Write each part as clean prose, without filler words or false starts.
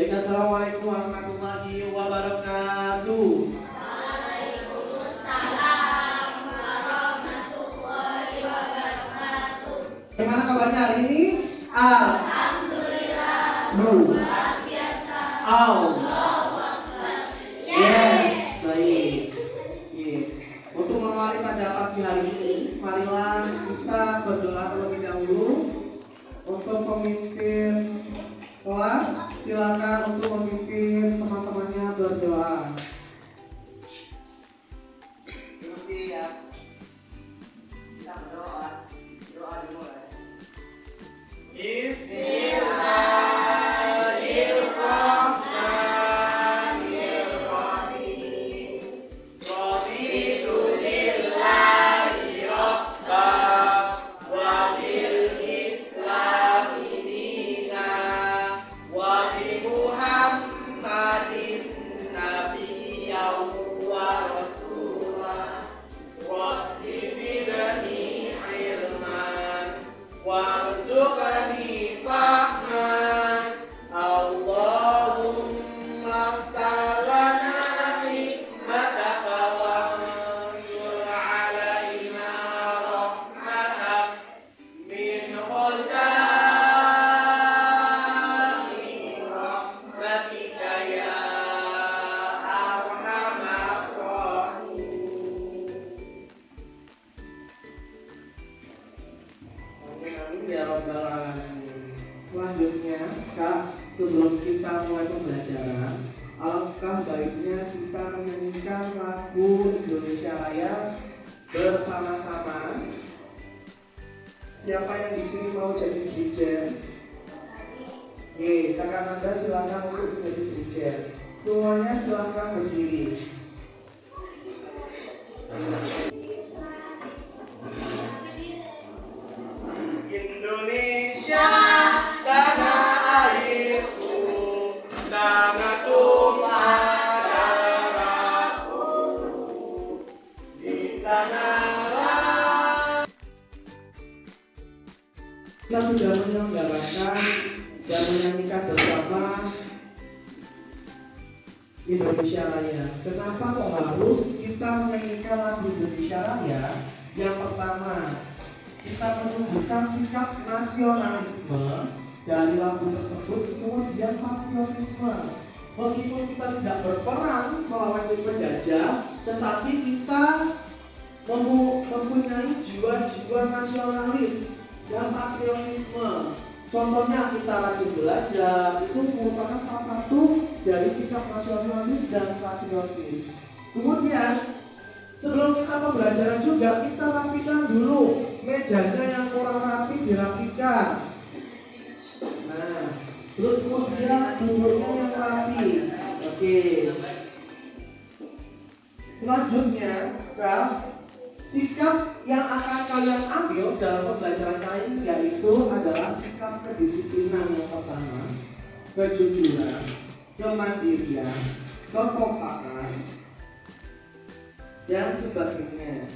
Baik, assalamualaikum warahmatullahi wabarakatuh. Waalaikumsalam warahmatullahi wabarakatuh. Bagaimana kabarnya hari ini? Alhamdulillah. Luar biasa. Allahu Akbar. Yes, baik. Untuk mengawali pada pagi hari ini, marilah kita berdoa terlebih dahulu. Untuk pemimpin kelas, silakan untuk memimpin teman-temannya berdoa. Terima kasih ya. Kita berdoa. Doa dimulai. Bismillahirrahmanirrahim. Raditu billahi rabban wa bil islami dinan wa bi Muhammadin nabiyyan wa rasulan. Rabbi zidni ilman warzuqni fahman. Allahumma aftar lana hikmataka wansur alaina rahmatak min khaza'ini rahmatika ya arhamar rahimin. Amin ya rabbal alamin. Selanjutnya, Kak, sebelum kita mulai pembelajaran, alangkah baiknya kita menyanyikan lagu Indonesia Raya bersama-sama. Siapa yang di sini mau jadi DJ? Kakak Anda silakan untuk menjadi DJ. Semuanya silakan berdiri. Indonesia tanah airku, tanah tumpah darahku. Di sanalah kita sudah menyelenggarakan dan menyanyikan bersama Indonesia Raya. Kenapa kok harus kita menyanyikan lagu Indonesia Raya? Yang pertama, kita menunjukkan sikap nasionalisme dari lagu tersebut, kemudian patriotisme. Meskipun kita tidak berperang melawan penjajah, tetapi kita mempunyai jiwa-jiwa nasionalis dan patriotisme. Contohnya kita rajin belajar, itu merupakan salah satu dari sikap nasionalis dan patriotis. Kemudian sebelum kita pembelajaran juga, kita rapikan dulu mejanya yang kurang rapi, dirapikan. Nah, terus kemudian duduknya yang rapi. Oke. Selanjutnya, Kak, sikap yang akan kalian ambil dalam pembelajaran kali ini yaitu adalah sikap kedisiplinan yang pertama, kejujuran, kemandirian, kekompakan, dan sebagainya.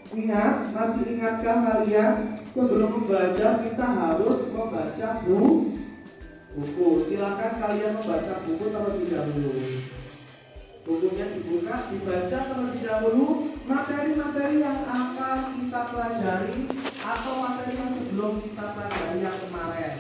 Ingat, masih ingatkah kalian sebelum membaca kita harus membaca buku. Silakan kalian membaca buku terlebih dahulu. Bukunya dibuka, dibaca terlebih dahulu materi-materi yang akan kita pelajari atau materi yang sebelum kita pelajari yang kemarin.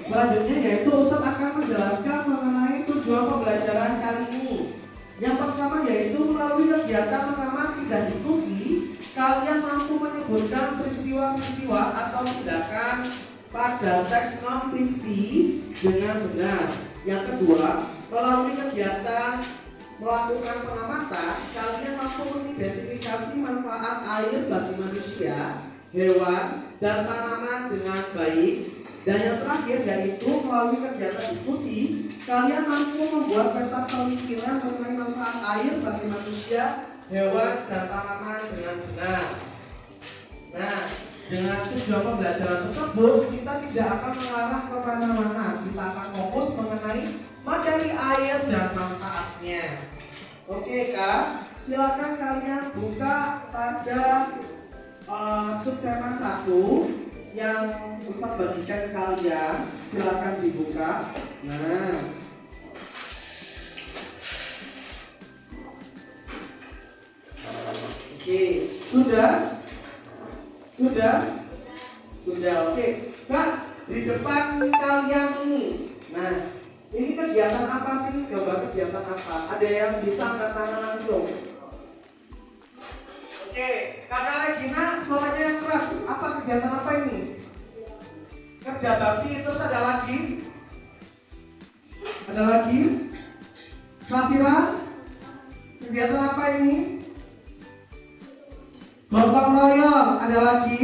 Selanjutnya yaitu Ustadz akan menjelaskan mengenai tujuan pembelajaran kali ini. Yang pertama yaitu melalui kegiatan mengamati dan diskusi, kalian mampu menyebutkan peristiwa-peristiwa atau tindakan pada teks non-fiksi dengan benar. Yang kedua, melalui kegiatan melakukan pengamatan, kalian mampu mengidentifikasi manfaat air bagi manusia, hewan, dan tanaman dengan baik. Dan yang terakhir yaitu melalui kegiatan diskusi, kalian mampu membuat peta pemikiran mengenai manfaat air bagi manusia, hewan, dan tanaman dengan benar. Nah, dengan tujuan pembelajaran tersebut, kita tidak akan mengarah kemana-mana. Kita akan fokus mengenai materi air dan manfaatnya. Oke Kak, silakan kalian buka pada subtema 1 yang Ustaz bagikan kalian. Silakan dibuka. Nah, oke, sudah, oke. Kak, di depan kalian ini. Nah, ini kegiatan apa sih? Coba kegiatan apa? Ada yang bisa angkat tangan langsung? Oke, Kakak Regina suaranya yang keras. Apa kegiatan apa ini? Kerja bakti, terus ada lagi? Ada lagi? Safira, kegiatan apa ini? Gotong royong, ada lagi?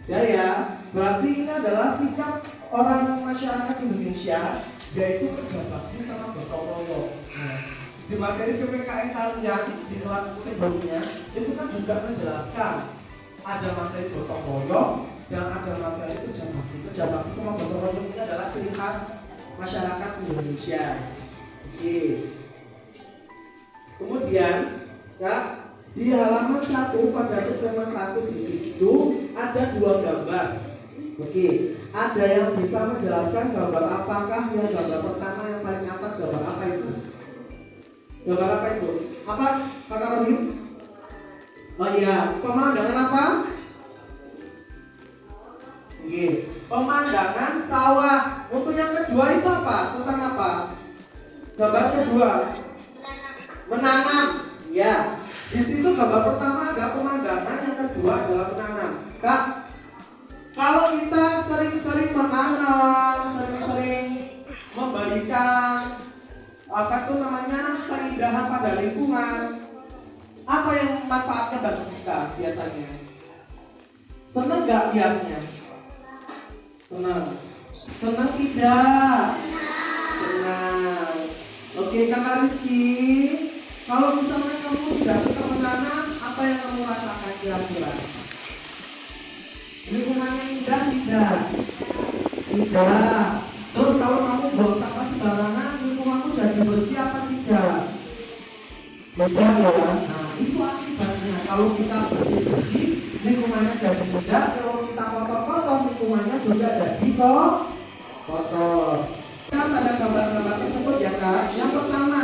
Ya, berarti ini adalah sikap orang masyarakat Indonesia, yaitu kerja bakti sama gotong royong. Di materi PPKN kalian di kelas sebelumnya itu kan juga menjelaskan ada materi gotong royong dan ada materi kerja bakti. Kerja bakti sama gotong royong ini adalah ciri khas masyarakat Indonesia. Oke. Kemudian, ya, di halaman 1 pada subtema 1 di situ ada 2 gambar. Oke, ada yang bisa menjelaskan gambar apakah yang gambar pertama yang paling atas gambar apa itu? Gambar apa itu? Apa? Kakak Rohim? Oh iya, pemandangan apa? Oke, pemandangan sawah. Untuk yang kedua itu apa? Tentang apa? Gambar kedua. Menanam. Ya. Di situ gambar pertama ada pemandangan, yang kedua adalah menanam. Kak, kalau kita sering-sering menanam, sering-sering memberikan apa itu namanya keindahan pada lingkungan, apa yang manfaatnya bagi kita biasanya? Senang nggak lihatnya? Senang. Senang tidak? Senang. Oke, Kakak Rizky, kalau misalnya kamu tidak suka menanam, apa yang kamu rasakan kira-kira? Lingkungannya indah tidak? Tidak. Terus kalau kamu buang sampah sembarangan, lingkunganmu jadi bersih apa tidak? Tidak ya. Nah, itu akibatnya. Kalau kita bersih-bersih, lingkungannya jadi indah. Kalau kita kotor-kotor, lingkungannya juga jadi kotor. Kita pada gambar-gambar tersebut ya Kak. Yang pertama,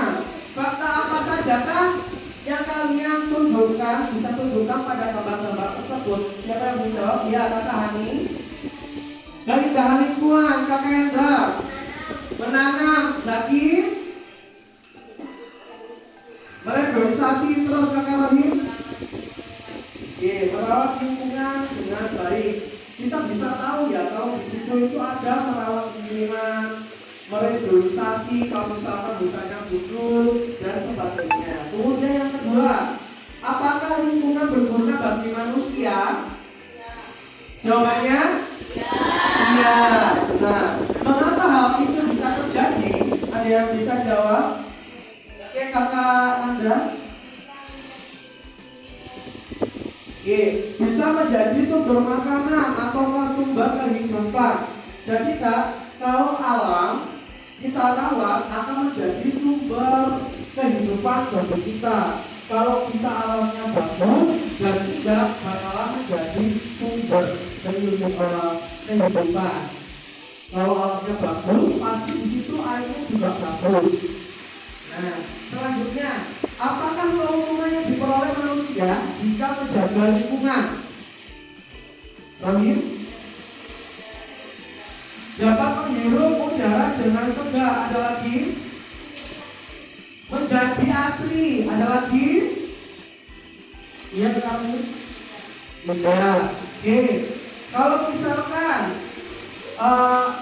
fakta apa saja Kak yang kalian tunjukkan, bisa tunjukkan pada gambar-gambar tersebut? Siapa yang menjawab? Ya, Kakak Hani. Keindahan lingkungan, Kakak Hendra. Menanam, lagi. Mereboisasi terus, Kakak Rahim. Oke, merawat lingkungan dengan baik. Kita bisa tahu ya kalau di situ itu ada merawat lingkungan, mereboisasi, kalau misalkan hutannya gundul dan sebagainya. Kemudian yang kedua, apakah lingkungan berguna bagi manusia? Jawabannya? Iya. Nah, mengapa hal itu bisa terjadi? Ada yang bisa jawab? Oke, Kakak Anda. Oke, bisa menjadi sumber makanan atau sumber kehidupan. Jadi Kak, kalau alam kita rawat akan menjadi sumber kehidupan bagi kita. Kalau kita alamnya bagus dan tidak bakalan menjadi sumber kehidupan. Kalau alamnya bagus, pasti di situ airnya juga bagus. Nah, selanjutnya, apakah keuntungan yang diperoleh manusia jika menjaga lingkungan? Rahim? Dapat menghirup udara dengan segar, ada lagi. Menjadi asli, ada lagi. Iya kami. Oke. Kalau misalkan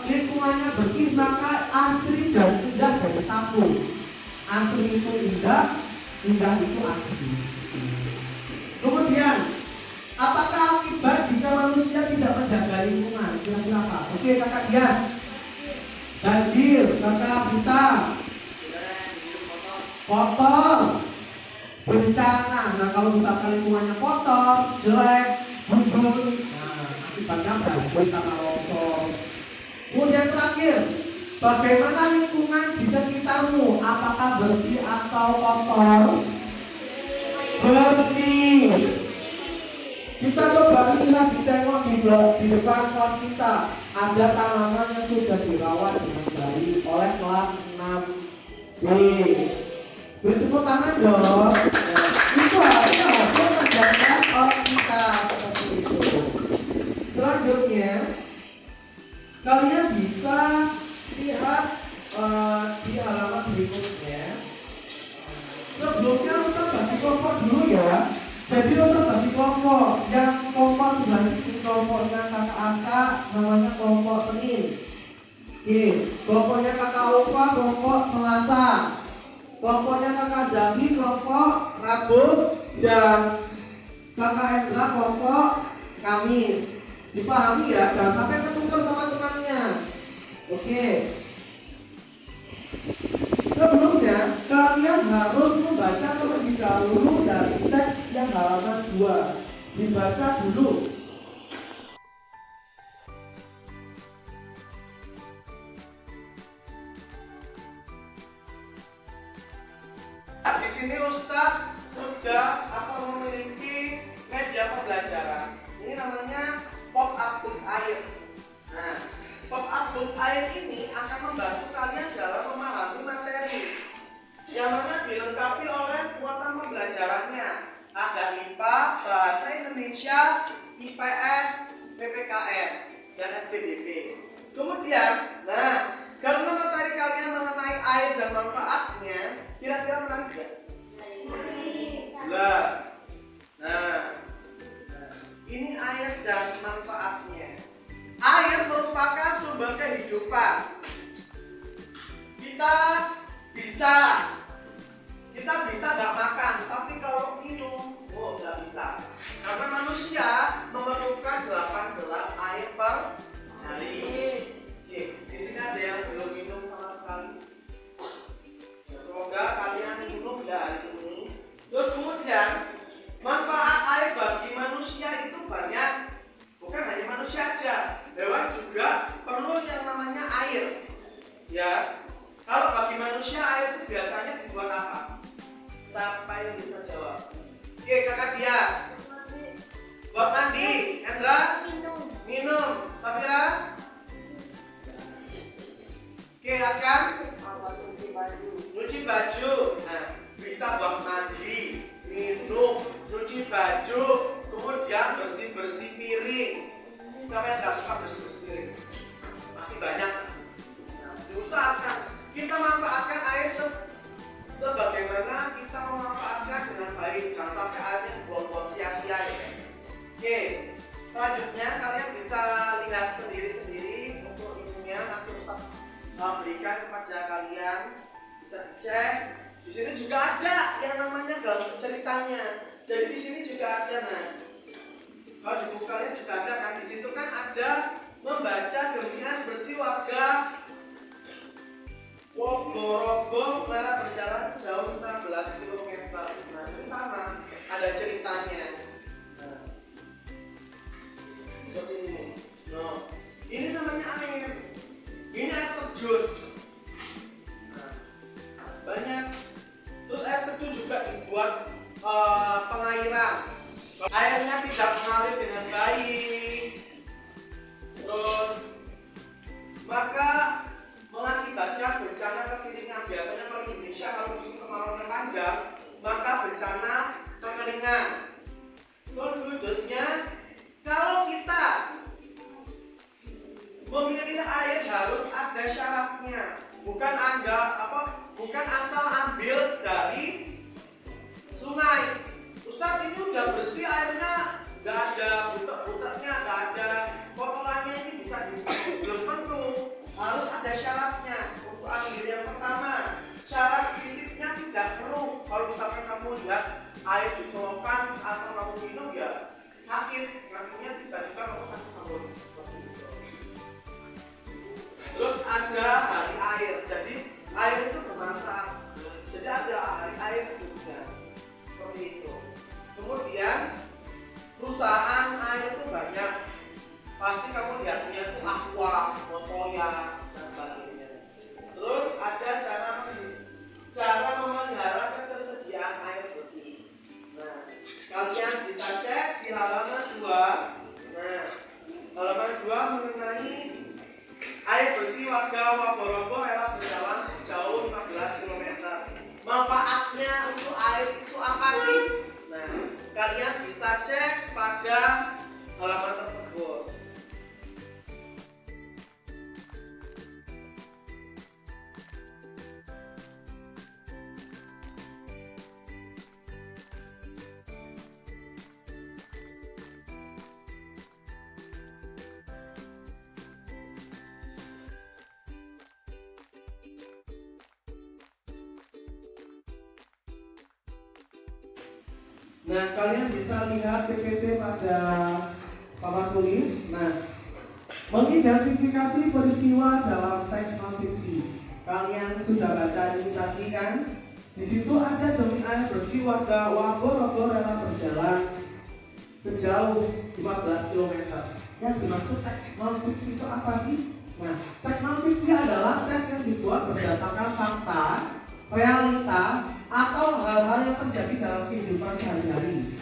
lingkungannya bersih, maka asli dan indah jadi satu. Asli itu indah, indah itu asli. Kemudian Apakah akibat jika manusia tidak menjaga lingkungan? Kira-kira apa? Oke, kakak Dias. Banjir, kakak Bita. Kotor. Bencana. Nah, kalau misalkan lingkungannya kotor, jelek, gugur, nah akibatnya banjir karena longsor. Kemudian terakhir, bagaimana lingkungan di sekitarmu? Apakah bersih atau kotor? Bersih. Kita coba lihat ditengok di depan kelas kita. Ada tanaman yang sudah dirawat dengan baik oleh kelas 6B. Beri tepuk tangan dong. Itu harusnya hasil kerja keras orang kita seperti itu. Selanjutnya, kalian bisa lihat di halaman berikutnya. Sebelumnya Ustaz bagi kelompok dulu ya. Jadi Ustaz bagi kelompok. Yang kelompok sebelah sini kelompoknya kakak Aska namanya kelompok Senin. Oke, kelompoknya kakak Ulfa kelompok Selasa. Kelompoknya kakak Zaki kelompok Rabu. Dan kakak Hendra kelompok Kamis. Dipahami ya, jangan sampai ketukar sama temannya. Oke. Sebelumnya, kalian harus membaca terlebih dahulu dari teks yang halaman 2. Dibaca dulu. Di sini Ustadz sudah atau memiliki media pembelajaran. Ini namanya pop-up book air. Nah, pop-up book air ini akan membantu kalian dalam memahami materi yang mana dilengkapi oleh muatan pembelajarannya. Ada IPA, Bahasa Indonesia, IPS, PPKN, dan SPDP. Kemudian, nah, karena materi kalian mengenai air dan manfaatnya, kira-kira menarik nggak? Nah, ini air dan manfaatnya. Air merupakan sumber kehidupan. Kita bisa nggak makan, tapi kalau minum, nggak bisa. Karena manusia memerlukan 8 gelas air per hari. Oke, di sini ada yang belum minum sama sekali. Semoga kalian minum ya hari ini. Terus kemudian manfaat air bagi manusia itu banyak. Bukan hanya manusia aja, hewan juga perlu yang namanya air. Ya, kalau bagi manusia air itu biasanya dibuat apa? Siapa yang bisa jawab? Oke, kakak Dias. Buat mandi. Hendra? Minum. Safira? Oke, akan? Nyuci baju. Nah, bisa buat mandi, minum, nyuci baju, kemudian bersih-bersih piring. Siapa yang gak suka bersih-bersih piring? Pasti banyak. Diusahakan kita manfaatkan air sebagaimana kita memanfaatkan dengan baik. Jangan sampai airnya dibuang-buang sia-sia ya. Oke, selanjutnya kalian bisa lihat sendiri-sendiri untuk ilmunya. Nanti Ustaz berikan kepada kalian, bisa dicek. Di sini juga ada yang namanya gambar ceritanya. Jadi di sini juga ada, nah, kalau di buku kalian juga ada kan. Di situ kan ada membaca dengan bersih warga Wogorogo rela berjalan sejauh 15 km. Nah, itu sama, ada ceritanya. Nah, seperti ini. Nah, ini namanya air. Ini air terjun. Nah, banyak. Terus air terjun juga dibuat pengairan. Airnya tidak mengalir dengan baik. Terus maka mengakibatkan bencana kekeringan. Biasanya kalau Indonesia kalau musim kemarau panjang, maka bencana kekeringan. Selanjutnya, kalau kita memilih air harus ada syaratnya. Bukan asal ambil dari sungai. Ustaz, ini udah bersih airnya, nggak ada butek-buteknya, nggak ada kotorannya, ini bisa diminum. Belum tentu, harus ada syaratnya. Untuk ambil yang pertama, syarat fisiknya tidak perlu. Kalau misalkan kamu lihat air di selokan asal kamu minum ya sakit. pasti kamu lihatnya itu aqua, motoya, dan sebagainya. Terus ada cara memelihara ketersediaan air bersih. Nah, kalian bisa cek di halaman 2. Nah, halaman 2 mengenai air bersih warga Waborogo rela berjalan sejauh 15 km. Manfaatnya untuk air itu apa sih? Nah, kalian bisa cek pada halaman tersebut. Nah, kalian bisa lihat PPT pada papan tulis. Nah, mengidentifikasi peristiwa dalam teks non-fiksi. Kalian sudah baca ini tadi kan? Di situ ada demi air bersih warga Waborogo rela berjalan sejauh 15 km. Yang dimaksud teks non-fiksi itu apa sih? Nah, teks non-fiksi adalah teks yang dibuat berdasarkan fakta, realita, atau hal-hal yang terjadi dalam kehidupan sehari-hari.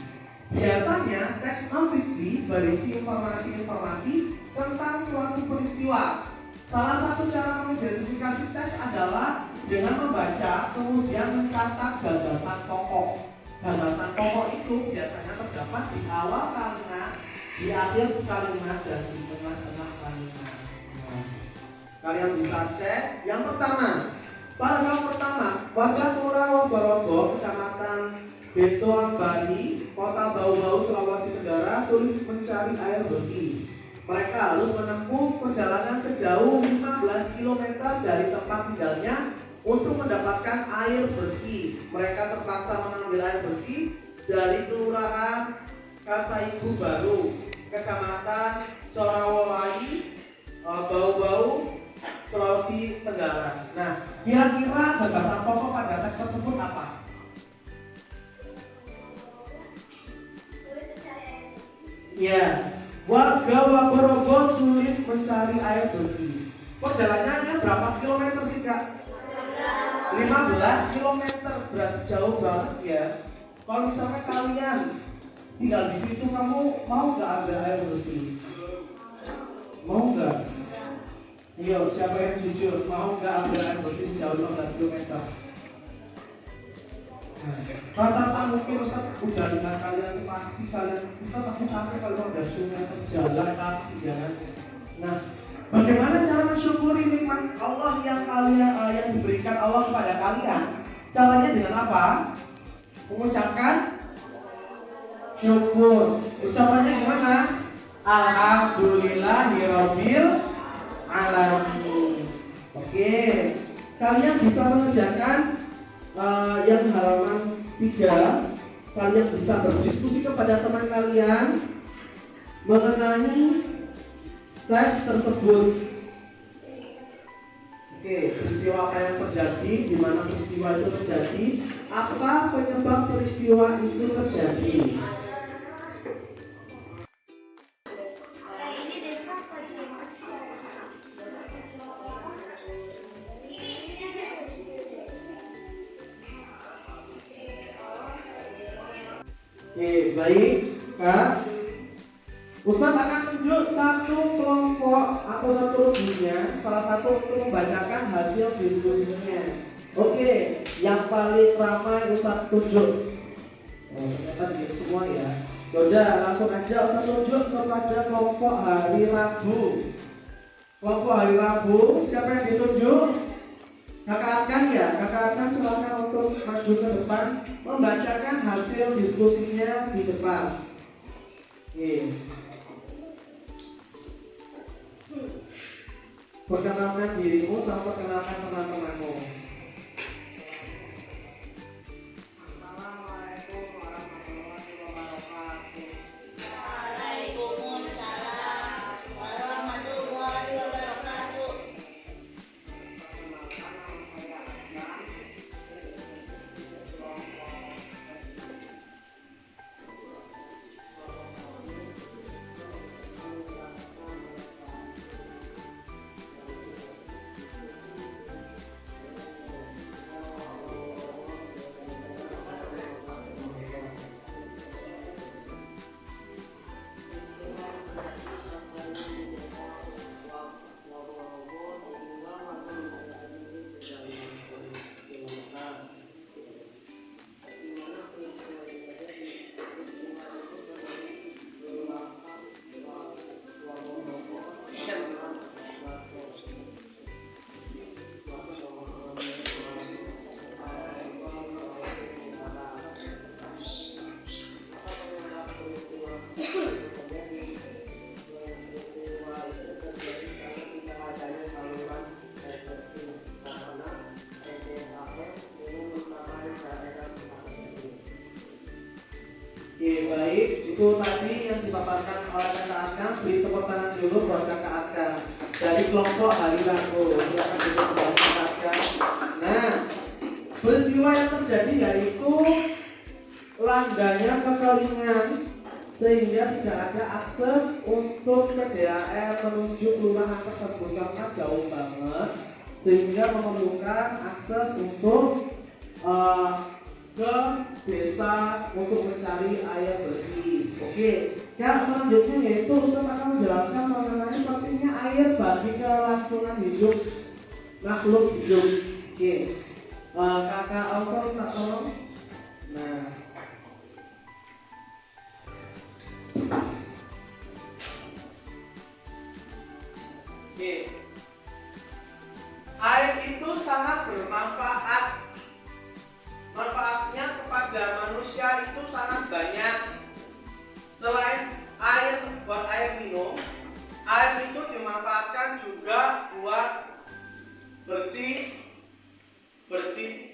Biasanya teks non-fiksi berisi informasi-informasi tentang suatu peristiwa. Salah satu cara mengidentifikasi teks adalah dengan membaca kemudian mencatat gagasan pokok. Gagasan pokok itu biasanya terdapat di awal kalimat, di akhir kalimat, dan di tengah-tengah kalimat. Nah, kalian bisa cek. Yang pertama, paragraf pertama, warga Kelurahan Waborogo, Kecamatan Betoambari, Kota Bau-Bau, Sulawesi Tenggara sulit mencari air bersih. Mereka harus menempuh perjalanan sejauh 15 km dari tempat tinggalnya untuk mendapatkan air bersih. Mereka terpaksa mengambil air bersih dari Kelurahan Kasaibu Baru, Kecamatan Sorawolai, Bau-Bau, Sulawesi Tenggara. Nah, kira-kira gagasan pokok pada teks tersebut apa? Ya, warga Waborogo sulit mencari air bersih. Perjalanannya berapa kilometer sih, Kak? 15 kilometer, berarti jauh banget ya. Kalau misalnya kalian tinggal di situ, kamu mau nggak ada air bersih? Mau nggak? Iya, siapa yang jujur? Mau nggak ambil air bersih jauh 15 km? Rata-rata mungkin Ustaz udah dengan kalian pasti kalian Ustaz pasti sampai kalau udah sungai jalan kaki ya kan. Nah, bagaimana cara mensyukuri nikmat Allah yang kalian yang diberikan Allah kepada kalian? Caranya dengan apa? Mengucapkan syukur. Ucapannya gimana? Alhamdulillahirabbil alamin. Oke, kalian bisa mengerjakan yang halaman 3. Kalian bisa berdiskusi kepada teman kalian mengenai teks tersebut. Oke, peristiwa apa yang terjadi, di mana peristiwa itu terjadi, apa penyebab peristiwa itu terjadi. Oke, baik, Kak. Ustaz akan tunjuk satu kelompok atau satu rumusnya, salah satu untuk membacakan hasil diskusinya. Oke, yang paling ramai Ustaz tunjuk. Oh, ternyata begitu semua ya. Yaudah, langsung aja Ustaz tunjuk kepada kelompok hari Rabu. Kelompok hari Rabu, siapa yang ditunjuk? Kakak Akan ya, Kakak Akan silakan untuk maju ke depan membacakan hasil diskusinya di depan. Oke. Perkenalkan dirimu sama perkenalkan teman-temanmu. Assalamualaikum warahmatullahi wabarakatuh. Waalaikumsalam warahmatullahi wabarakatuh. dulu buat kakak-kakak dari kelompok Hari Rabu. Silakan duduk kembali kakak-kakak. Nah, peristiwa yang terjadi yaitu landanya kekeringan sehingga tidak ada akses untuk PDAM menuju kelurahan tersebut karena jauh banget, sehingga memerlukan akses untuk ke desa untuk mencari air bersih. Oke, yang selanjutnya yaitu Ustaz akan menjelaskan mengenai pentingnya air bagi kelangsungan hidup makhluk hidup. Oke, kakak Auto minta tolong. Nah, oke, air itu sangat bermanfaat. Manfaatnya kepada manusia itu sangat banyak. Selain air buat air minum, air itu dimanfaatkan juga buat bersih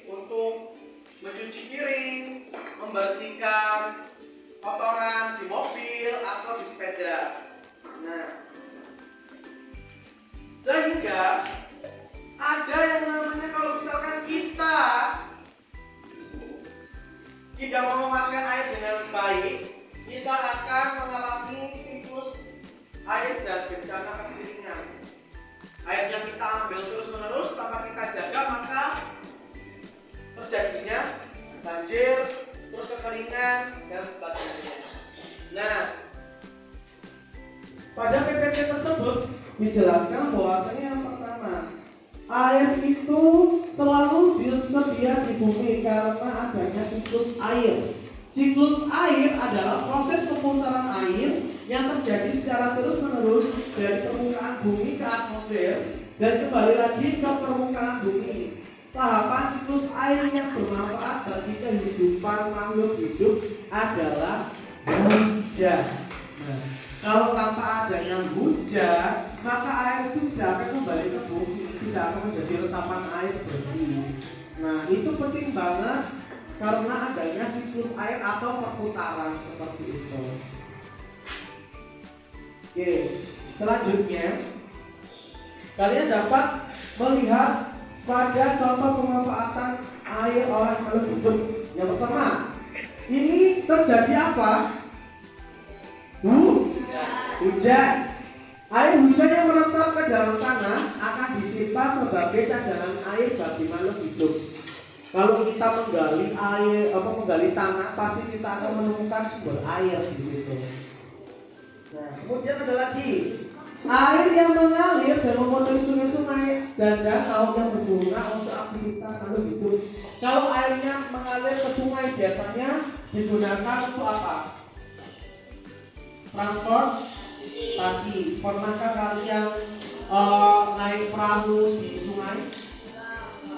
untuk mencuci piring, membersihkan kotoran di mobil atau di sepeda. Nah, sehingga ada yang namanya kalau misalkan kita tidak memanfaatkan air dengan baik, kita akan mengalami siklus air dan bencana kekeringan. Air yang kita ambil terus-menerus tanpa kita jaga, maka terjadinya banjir, terus kekeringan dan sebagainya. Nah, pada PPT tersebut dijelaskan bahwasanya yang pertama, air itu selalu tersedia di bumi karena adanya siklus air. Siklus air adalah proses pemutaran air yang terjadi secara terus-menerus dari permukaan bumi ke atmosfer dan kembali lagi ke permukaan bumi. Tahapan siklus air yang bermanfaat bagi kehidupan makhluk hidup adalah hujan. Nah, kalau tanpa adanya hujan, maka air itu tidak akan kembali ke bumi, tidak akan menjadi resapan air bersih. Nah, itu penting banget karena adanya siklus air atau perputaran seperti itu. Oke, selanjutnya kalian dapat melihat pada contoh pemanfaatan air oleh makhluk hidup. Yang pertama, ini terjadi apa? Hujan. Air hujan yang meresap ke dalam tanah akan disimpan sebagai cadangan air bagi makhluk hidup. Kalau kita menggali tanah, pasti kita akan menemukan sumber air di situ. Nah, kemudian ada lagi air yang mengalir dan memenuhi sungai-sungai dan danau yang berguna untuk aktivitas makhluk hidup. Kalau airnya mengalir ke sungai biasanya digunakan untuk apa? Transportasi. Pernahkah kalian naik perahu di sungai?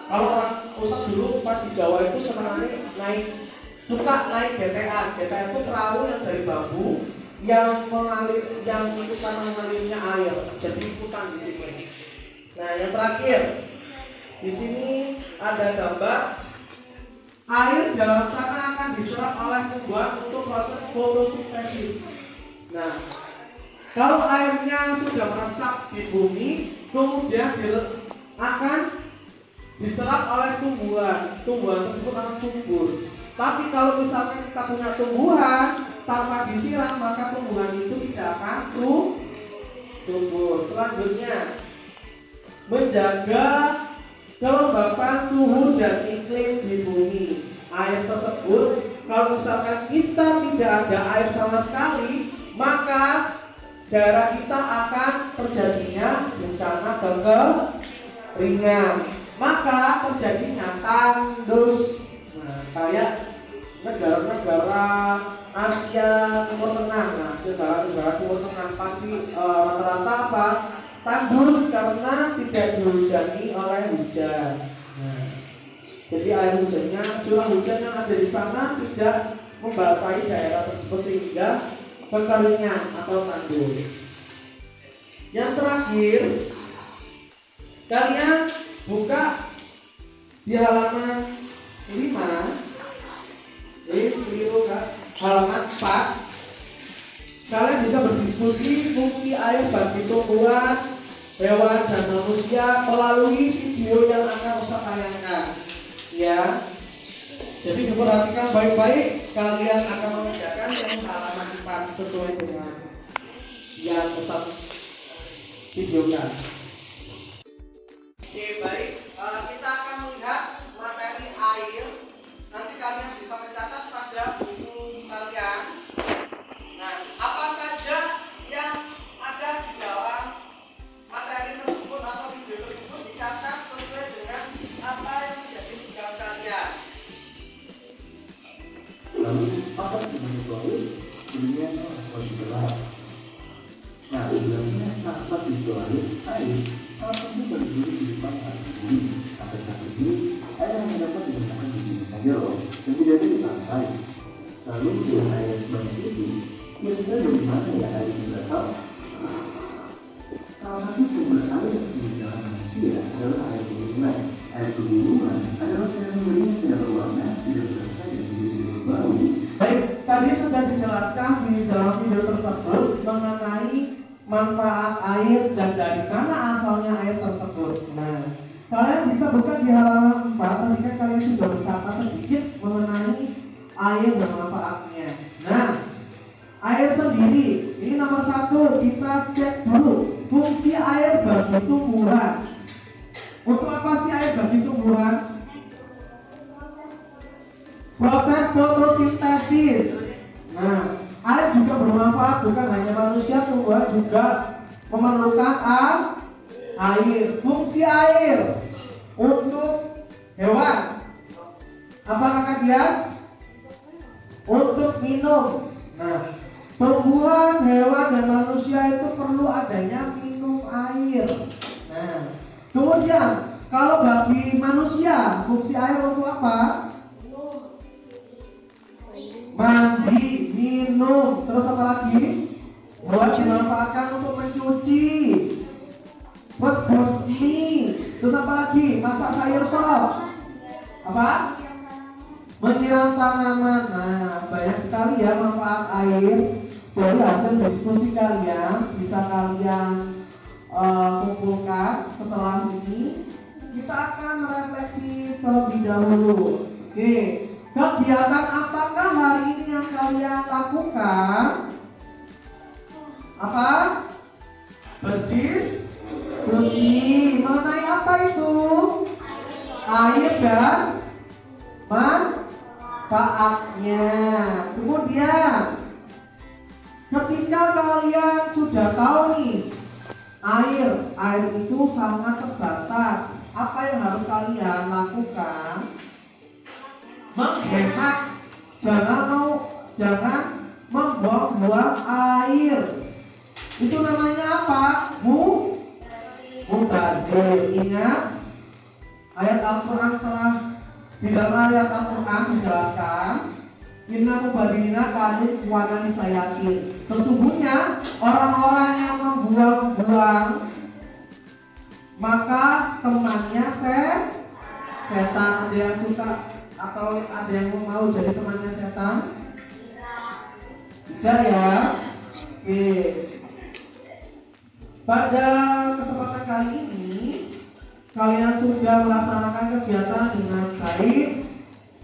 Kalau orang Ustaz dulu pas di Jawa itu suka naik GTA. GTA itu perahu yang dari bambu yang ikutan mengalirnya air, jadi ikutan di sini. Nah, yang terakhir di sini ada gambar air dalam tanah akan diserap oleh tumbuhan untuk proses fotosintesis. Nah, kalau airnya sudah meresap di bumi, kemudian akan diserap oleh tumbuhan tersebut akan subur. Tapi kalau misalkan kita punya tumbuhan tanpa disiram, maka tumbuhan itu tidak akan subur. Selanjutnya, menjaga kelembapan suhu dan iklim di bumi. Air tersebut, kalau misalkan kita tidak ada air sama sekali, maka daerah kita akan terjadinya bencana kekeringan. Maka terjadinya tandus. Nah, kayak negara-negara Asia Timur Tengah. Nah, negara-negara Timur Tengah pasti rata-rata apa? Tandus karena tidak dihujani oleh hujan. Nah, jadi air hujannya, curah hujan yang ada di sana tidak membasahi daerah tersebut sehingga kekeringan atau tandus. Yang terakhir, kalian buka di halaman 5, halaman 4. Kalian bisa berdiskusi fungsi air bagi tumbuhan, hewan, dan manusia melalui video yang akan Ustaz tayangkan. Ya. Jadi diperhatikan baik-baik, kalian akan mengerjakan yang halaman 4 sesuai dengan yang Ustaz videokan. Oke, baik. Kita akan melihat materi air. Nanti kalian bisa mencatat pada buku kalian. Nah, apa saja yang ada di dalam materi tersebut atau video tersebut dicatat sesuai dengan apa yang menjadi tugas kalian. Lalu apa sebenarnya laut? Dunia masih gelap. Nah, sebenarnya apa itu laut? Air. Apa itu berdiri di depan air bumi? Sampai saat ini, air yang dapat digunakan di dunia saja loh. Kemudian di pantai. Lalu dengan air sebanyak itu, kira-kira dari mana ya air itu berasal? Salah satu sumber air di dalam manusia adalah air pegunungan. Air pegunungan adalah air yang tidak berwarna, tidak berasa dan tidak berbau. Baik, tadi sudah dijelaskan di dalam video tersebut mengenai manfaat air dan dari mana asalnya air tersebut. Nah, kalian bisa buka di halaman 4 ketika kalian sudah mencatat sedikit mengenai air dan manfaatnya. Nah, air sendiri, ini nomor 1 kita cek dulu fungsi air bagi tumbuhan. Untuk apa sih air bagi tumbuhan? Proses fotosintesis. Nah, air juga bermanfaat bukan hanya manusia, tumbuhan juga memerlukan air. Fungsi air untuk hewan. Apa Kakak Dias? Untuk minum. Nah, tumbuhan, hewan, dan manusia itu perlu adanya minum air. Nah, kemudian kalau bagi manusia fungsi air untuk apa? Mandi, minum, terus apa lagi? Buat dimanfaatkan untuk mencuci, rebus mie, terus apa lagi? Masak sayur sop. Apa? Menyiram tanaman. Nah, banyak sekali ya manfaat air. Dari hasil diskusi kalian bisa kalian kumpulkan setelah ini. Kita akan merefleksi terlebih dahulu. Oke. Kegiatan apakah hari ini yang kalian lakukan? Apa? Berdiskusi mengenai apa itu? Air dan manfaatnya. Kemudian, ketika kalian sudah tahu nih, air itu sangat terbatas. Apa yang harus kalian lakukan? Menghemat, jangan membuang-buang air. Itu namanya apa? Mubazir. Ingat ayat Al-Quran telah di dalam ayat Al-Quran dijelaskan inna mubadzirina kanu ikhwana lisayatin. Sesungguhnya orang-orang yang membuang-buang maka temannya setan. Ada yang suka atau ada yang mau jadi temannya setan? Tidak ya? Oke. Pada kesempatan kali ini kalian sudah melaksanakan kegiatan dengan baik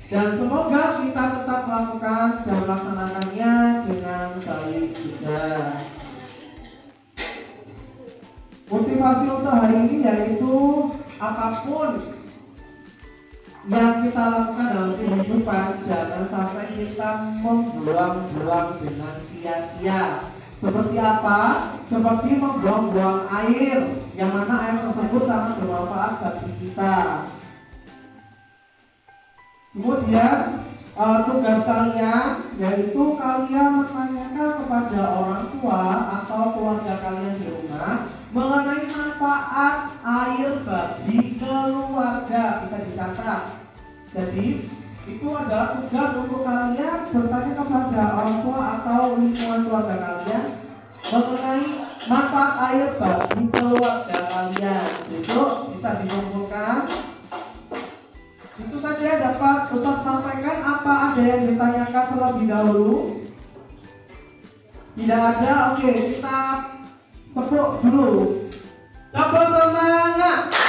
dan semoga kita tetap melakukan dan melaksanakannya dengan baik juga. Motivasi untuk hari ini yaitu apapun yang kita lakukan dalam kehidupan jangan sampai kita membuang-buang dengan sia-sia. Seperti apa? Seperti membuang-buang air, yang mana air tersebut sangat bermanfaat bagi kita. Kemudian tugas kalian yaitu kalian menanyakan kepada orang tua atau keluarga kalian di rumah mengenai manfaat air bagi keluarga. Bisa dicatat. Jadi itu adalah tugas untuk kalian bertanya kepada orang tua atau lingkungan keluarga kalian mengenai manfaat air bagi keluarga kalian. Besok bisa dikumpulkan. Itu saja dapat Ustaz sampaikan. Apa ada yang ditanyakan terlebih dahulu? Tidak ada. Oke, kita Tepuk dulu. Tepuk semangat.